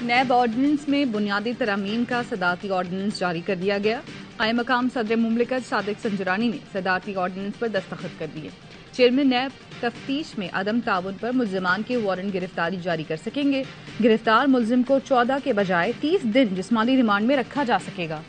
NAB ordinance میں بنیادی ترامیم کا صدارتی آرڈیننس جاری کر دیا گیا۔ قائم مقام صدر مملکت صادق سنجرانی نے صدارتی آرڈیننس پر دستخط کر دیے۔ چیئرمین نیب تفتیش میں عدم تعاون پر ملزمان کے وارنٹ گرفتاری جاری کر سکیں گے۔ گرفتار ملزم کو 14 کے بجائے 30 دن جسمانی ریمانڈ میں رکھا جا سکے گا۔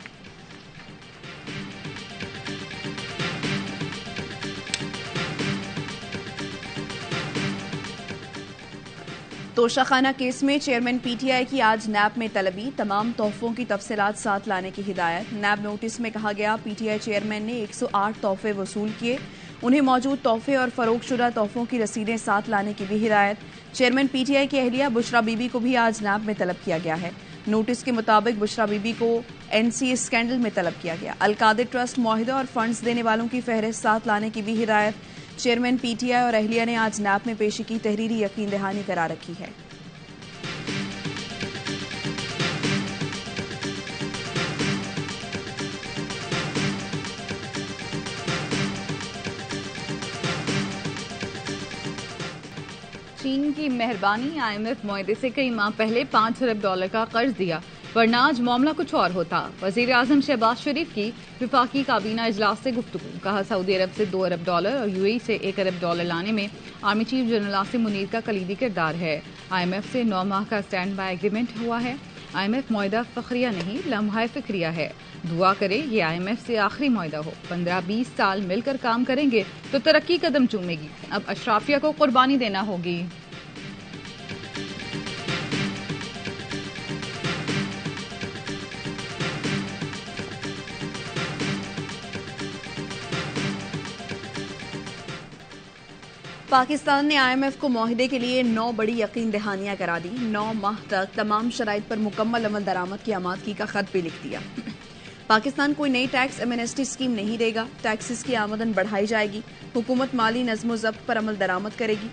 توشہ خانہ کیس میں چیئرمین پی ٹی آئی کی آج نیب میں طلبی، تمام تحفوں کی تفصیلات ساتھ لانے کی ہدایت۔ نیب نوٹس میں کہا گیا پی ٹی آئی چیئرمین نے 108 تحفے وصول کیے، انہیں موجود تحفے اور فروخت شدہ تحفوں کی رسیدیں ساتھ لانے کی بھی ہدایت۔ چیئرمین پی ٹی آئی کی اہلیہ بشرا بی بی کو بھی آج نیب میں طلب کیا گیا ہے۔ نوٹس کے مطابق بشرا بی بی کو این سی اسکینڈل میں طلب کیا گیا۔ القادر ٹرسٹ معاہدہ اور فنڈز دینے والوں کی فہرست ساتھ لانے کی بھی ہدایت۔ چیئرمین پی ٹی آئی اور اہلیہ نے آج نیب میں پیشی کی تحریری یقین دہانی کرا رکھی ہے۔ چین کی مہربانی، آئی ایم ایف معاہدے سے کئی ماہ پہلے 5 ارب ڈالر کا قرض دیا، ورنہ آج معاملہ کچھ اور ہوتا۔ وزیر اعظم شہباز شریف کی وفاقی کابینہ اجلاس سے گفتگو، کہا سعودی عرب سے 2 ارب ڈالر اور یو اے ای سے 1 ارب ڈالر لانے میں army chief general Asim Munir کا کلیدی کردار ہے۔ آئی ایم ایف سے 9 ماہ کا اسٹینڈ بائی ایگریمنٹ ہوا ہے۔ آئی ایم ایف معاہدہ فخریہ نہیں، لمحہ فکریہ ہے۔ دعا کرے یہ آئی ایم ایف سے آخری معاہدہ ہو۔ 15-20 سال مل کر کام کریں گے تو ترقی قدم چومے گی، اب اشرافیہ کو قربانی دینا ہوگی۔ پاکستان نے آئی ایم ایف کو معاہدے کے لیے 9 بڑی یقین دہانیاں کرا دی۔ 9 ماہ تک تمام شرائط پر مکمل عمل درآمد کی آمادگی کا خط بھی لکھ دیا۔ پاکستان کوئی نئی ٹیکس ایمنسٹی اسکیم نہیں دے گا، ٹیکسز کی آمدن بڑھائی جائے گی، حکومت مالی نظم و ضبط پر عمل درآمد کرے گی،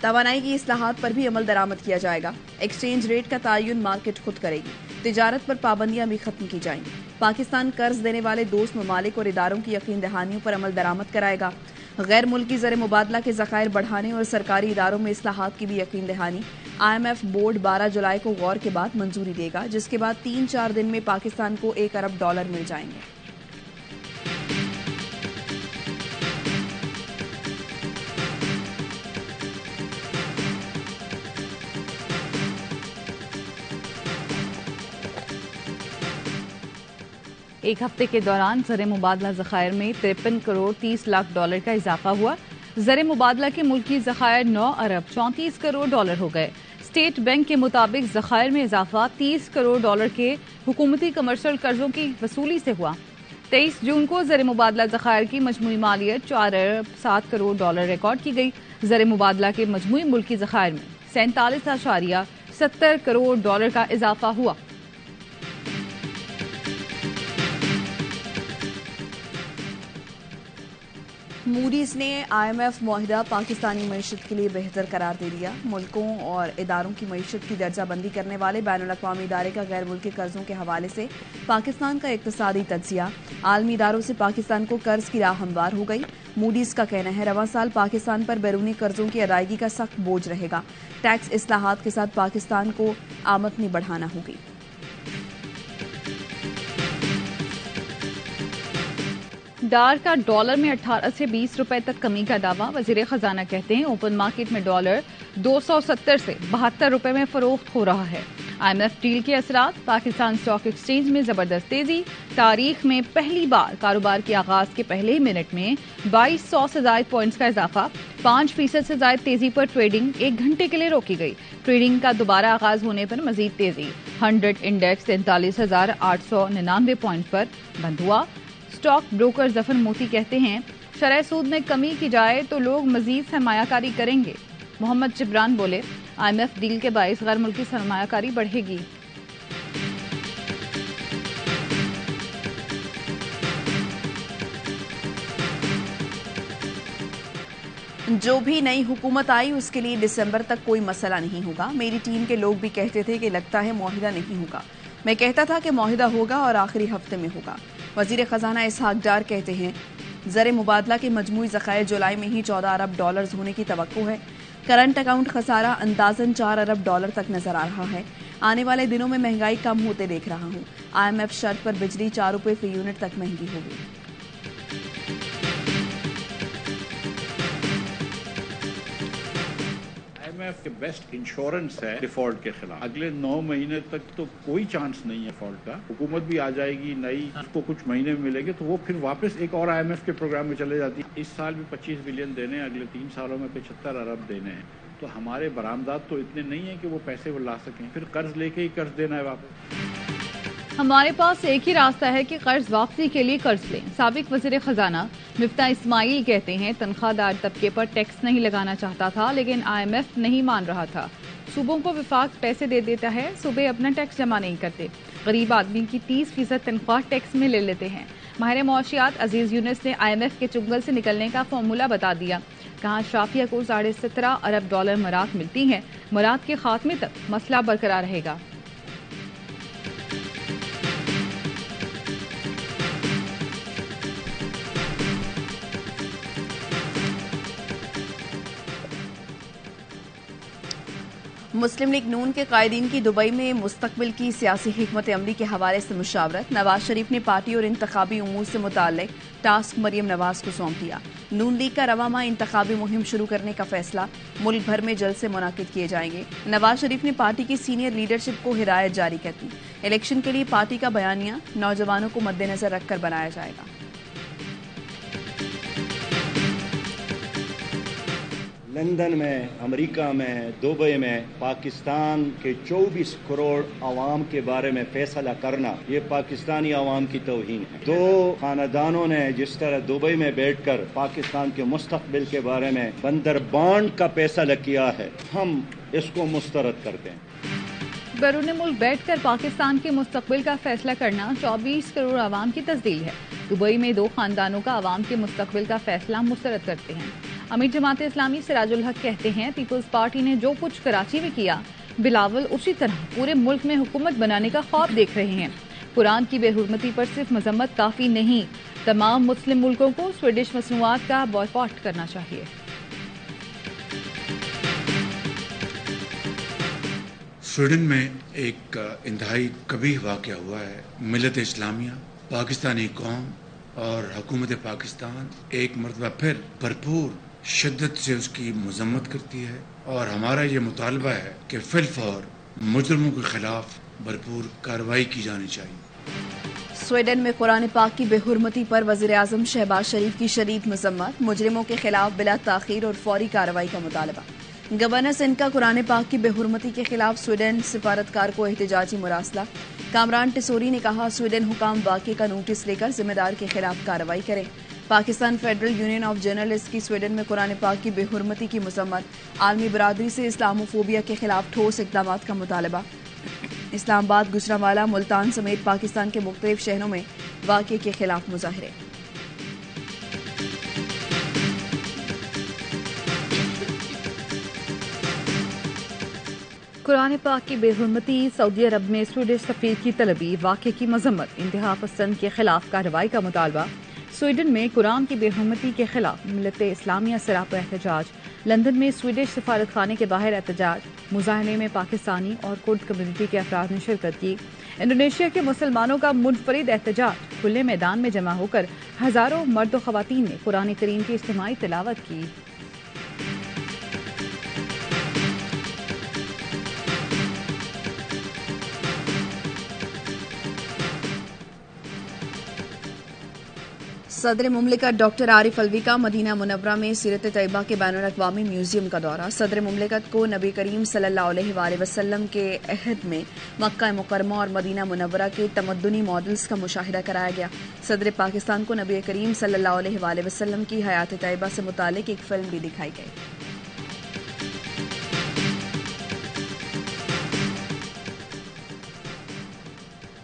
توانائی کی اصلاحات پر بھی عمل درآمد کیا جائے گا، ایکسچینج ریٹ کا تعین مارکیٹ خود کرے گی، تجارت پر پابندیاں بھی ختم کی جائیں گی۔ پاکستان قرض دینے والے دوست ممالک اور اداروں کی یقین دہانیوں پر عمل درآمد کرائے گا، غیر ملکی زر مبادلہ کے ذخائر بڑھانے اور سرکاری اداروں میں اصلاحات کی بھی یقین دہانی۔ آئی ایم ایف بورڈ 12 جولائی کو غور کے بعد منظوری دے گا، جس کے بعد 3-4 دن میں پاکستان کو 1 ارب ڈالر مل جائیں گے۔ ایک ہفتے کے دوران زر مبادلہ ذخائر میں 53 کروڑ 30 لاکھ ڈالر کا اضافہ ہوا۔ زر مبادلہ کے ملکی ذخائر 9 ارب 34 کروڑ ڈالر ہو گئے۔ اسٹیٹ بینک کے مطابق ذخائر میں اضافہ 30 کروڑ ڈالر کے حکومتی کمرشل قرضوں کی وصولی سے ہوا۔ 23 جون کو زر مبادلہ ذخائر کی مجموعی مالیت 4 ارب 7 کروڑ ڈالر ریکارڈ کی گئی۔ زر مبادلہ کے مجموعی ملکی ذخائر میں 47.70 کروڑ ڈالر کا اضافہ ہوا۔ موڈیز نے آئی ایم ایف معاہدہ پاکستانی معیشت کے لیے بہتر قرار دے دیا۔ ملکوں اور اداروں کی معیشت کی درجہ بندی کرنے والے بین الاقوامی ادارے کا غیر ملکی قرضوں کے حوالے سے پاکستان کا اقتصادی تجزیہ، عالمی اداروں سے پاکستان کو قرض کی راہ ہموار ہو گئی۔ موڈیز کا کہنا ہے رواں سال پاکستان پر بیرونی قرضوں کی ادائیگی کا سخت بوجھ رہے گا۔ ٹیکس اصلاحات کے ساتھ پاکستان کو آمدنی بڑھانا ہوگی۔ ڈالر کا ڈالر میں 18 سے 20 روپے تک کمی کا دعویٰ، وزیر خزانہ کہتے ہیں اوپن مارکیٹ میں ڈالر 270 سے 72 روپے میں فروخت ہو رہا ہے۔ آئی ایم ایف ڈیل کے اثرات، پاکستان اسٹاک ایکسچینج میں زبردست تیزی، تاریخ میں پہلی بار کاروبار کے آغاز کے پہلے ہی منٹ میں 2200 سے زائد پوائنٹس کا اضافہ، 5% سے زائد تیزی پر ٹریڈنگ 1 گھنٹے کے لیے روکی گئی۔ ٹریڈنگ کا دوبارہ آغاز ہونے پر مزید تیزی، 100 انڈیکس 43,899 پوائنٹ پر بند ہوا۔ اسٹاک بروکر ظفر موتی کہتے ہیں شرح سود میں کمی کی جائے تو لوگ مزید سرمایہ کاری کریں گے۔ محمد جبران بولے آئی ایم ایف ڈیل کے باعث غیر ملکی سرمایہ کاری بڑھے گی۔ جو بھی نئی حکومت آئی اس کے لیے دسمبر تک کوئی مسئلہ نہیں ہوگا۔ میری ٹیم کے لوگ بھی کہتے تھے کہ لگتا ہے معاہدہ نہیں ہوگا، میں کہتا تھا کہ معاہدہ ہوگا اور آخری ہفتے میں ہوگا۔ وزیر خزانہ اسحاق ڈار کہتے ہیں زر مبادلہ کے مجموعی ذخائر جولائی میں ہی 14 ارب ڈالرز ہونے کی توقع ہے۔ کرنٹ اکاؤنٹ خسارہ اندازاً 4 ارب ڈالر تک نظر آ رہا ہے۔ آنے والے دنوں میں مہنگائی کم ہوتے دیکھ رہا ہوں. IMF شرط پر بجلی 4 روپے فی یونٹ تک مہنگی ہوگی. IMF کے بیسٹ انشورنس ہے ڈیفالٹ کے خلاف. اگلے 9 مہینے تک تو کوئی چانس نہیں ہے ڈیفالٹ کا. حکومت بھی آ جائے گی نئی, اس کو کچھ مہینے میں ملے گی تو وہ پھر واپس ایک اور IMF کے پروگرام میں چلے جاتی ہے. اس سال بھی 25 بلین دینے ہیں, اگلے 3 سالوں میں 75 ارب دینے ہیں. تو ہمارے برآمدات تو اتنے نہیں ہیں کہ وہ پیسے وہ لا سکیں, پھر قرض لے کے ہی قرض دینا ہے واپس. ہمارے پاس ایک ہی راستہ ہے کہ قرض واپسی کے لیے قرض لیں. سابق وزیر خزانہ مفتاح اسماعیل کہتے ہیں تنخواہ دار طبقے پر ٹیکس نہیں لگانا چاہتا تھا لیکن IMF نہیں مان رہا تھا. صوبوں کو وفاق پیسے دے دیتا ہے, صوبے اپنا ٹیکس جمع نہیں کرتے. غریب آدمی کی 30% تنخواہ ٹیکس میں لے لیتے ہیں. ماہر معاشیات عزیز یونس نے IMF کے چنگل سے نکلنے کا فارمولا بتا دیا. کہا شافیہ کو 17.5 ارب ڈالر مراعات ملتی ہیں. مراعات کے خاتمے تک مسئلہ برقرار رہے گا. مسلم لیگ نون کے قائدین کی دبئی میں مستقبل کی سیاسی حکمت عملی کے حوالے سے مشاورت. نواز شریف نے پارٹی اور انتخابی امور سے متعلق ٹاسک مریم نواز کو سونپ دیا. نون لیگ کا رواں ماہ انتخابی مہم شروع کرنے کا فیصلہ. ملک بھر میں جلسے منعقد کیے جائیں گے. نواز شریف نے پارٹی کی سینئر لیڈرشپ کو ہدایت جاری کر دی. الیکشن کے لیے پارٹی کا بیانیہ نوجوانوں کو مد نظر رکھ کر بنایا جائے گا. لندن میں, امریکہ میں, دبئی میں پاکستان کے 24 کروڑ عوام کے بارے میں فیصلہ کرنا یہ پاکستانی عوام کی توہین ہے. 2 خاندانوں نے جس طرح دبئی میں بیٹھ کر پاکستان کے مستقبل کے بارے میں بندر بانڈ کا فیصلہ کیا ہے, ہم اس کو مسترد کرتے ہیں. بیرون ملک بیٹھ کر پاکستان کے مستقبل کا فیصلہ کرنا 24 کروڑ عوام کی تسدیل ہے. دبئی میں 2 خاندانوں کا عوام کے مستقبل کا فیصلہ مسترد کرتے ہیں. امیر جماعت اسلامی سراج الحق کہتے ہیں پیپلز پارٹی نے جو کچھ کراچی میں کیا بلاول اسی طرح پورے ملک میں حکومت بنانے کا خواب دیکھ رہے ہیں. قرآن کی بے حرمتی پر صرف مذمت کافی نہیں, تمام مسلم ملکوں کو سویڈش مصنوعات کا بائیکاٹ کرنا چاہیے. سویڈن میں ایک انتہائی قبیح واقعہ ہوا ہے. ملت اسلامیہ, پاکستانی قوم اور حکومت پاکستان ایک مرتبہ پھر بھرپور شدت سے اس کی مذمت کرتی ہے, اور ہمارا یہ مطالبہ ہے کہ فی الفور مجرموں کے خلاف بھرپور کارروائی کی جانی چاہیے. سویڈن میں قرآن پاک کی بے حرمتی پر وزیر اعظم شہباز شریف کی شدید مذمت. مجرموں کے خلاف بلا تاخیر اور فوری کارروائی کا مطالبہ. گورنر سندھ کا قرآن پاک کی بے حرمتی کے خلاف سویڈن سفارتکار کو احتجاجی مراسلہ. کامران ٹسوری نے کہا سویڈن حکام واقعے کا نوٹس لے کر ذمہ دار کے خلاف کارروائی کریں. Pakistan federal union of journalist کی سویڈن میں قرآن پاک کی بے حرمتی کی مذمت. عالمی برادری سے اسلاموفوبیا کے خلاف ٹھوس اقدامات کا مطالبہ. اسلام آباد, گجرانوالہ, ملتان سمیت پاکستان کے مختلف شہروں میں واقعے کے خلاف مظاہرے. قرآن پاک کی بے حرمتی, سعودی عرب میں سویڈش سفیر کی طلبی, واقعے کی مذمت, انتہا پسند کے خلاف کارروائی کا مطالبہ. سویڈن میں قرآن کی بے حرمتی کے خلاف ملت اسلامیہ سراپا احتجاج. لندن میں سویڈش سفارت خانے کے باہر احتجاج. مظاہرے میں پاکستانی اور کرد کمیونٹی کے افراد نے شرکت کی. انڈونیشیا کے مسلمانوں کا منفرد احتجاج. کھلے میدان میں جمع ہو کر ہزاروں مرد و خواتین نے قرآن کریم کی اجتماعی تلاوت کی. صدر مملکت ڈاکٹر عارف الوی کا مدینہ منورہ میں سیرت طیبہ کے بین الاقوامی میوزیم کا دورہ. صدر مملکت کو نبی کریم صلی اللہ علیہ وآلہ وسلم کے عہد میں مکہ مکرمہ اور مدینہ منورہ کے تمدنی ماڈلز کا مشاہدہ کرایا گیا. صدر پاکستان کو نبی کریم صلی اللہ علیہ وآلہ وسلم کی حیات طیبہ سے متعلق ایک فلم بھی دکھائی گئی.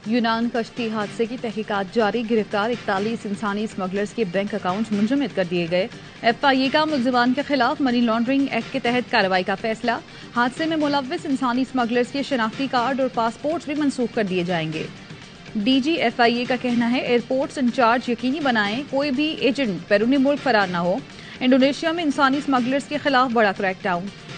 یونان کشتی حادثے کی تحقیقات جاری. گرفتار 41 انسانی اسمگلرز کے بینک اکاؤنٹ منجمد کر دیے گئے. FIA کا ملزمان کے خلاف منی لانڈرنگ ایکٹ کے تحت کارروائی کا فیصلہ. حادثے میں ملوث انسانی اسمگلرز کے شناختی کارڈ اور پاسپورٹ بھی منسوخ کر دیے جائیں گے. DG FIA کا کہنا ہے ایئرپورٹس انچارج یقینی بنائیں کوئی بھی ایجنٹ بیرونی ملک فرار نہ ہو. انڈونیشیا میں انسانی اسمگلرز کے خلاف بڑا کریک ڈاؤن.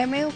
MAO